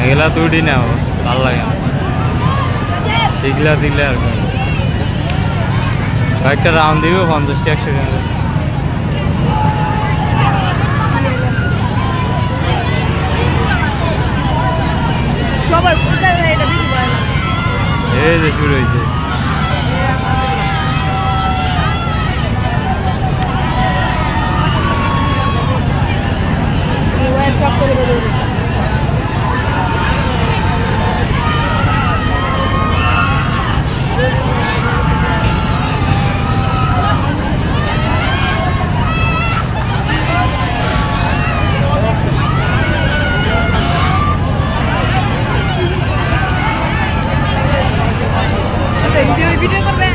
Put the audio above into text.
এগুলা তো উঠি না, ভালো লাগে না, শিখলে আর কি। কয়েকটা রাউন্ড দিবে 50টা 100 টাকা। এই যে শুরু হয়েছে। ভিডিও করবে।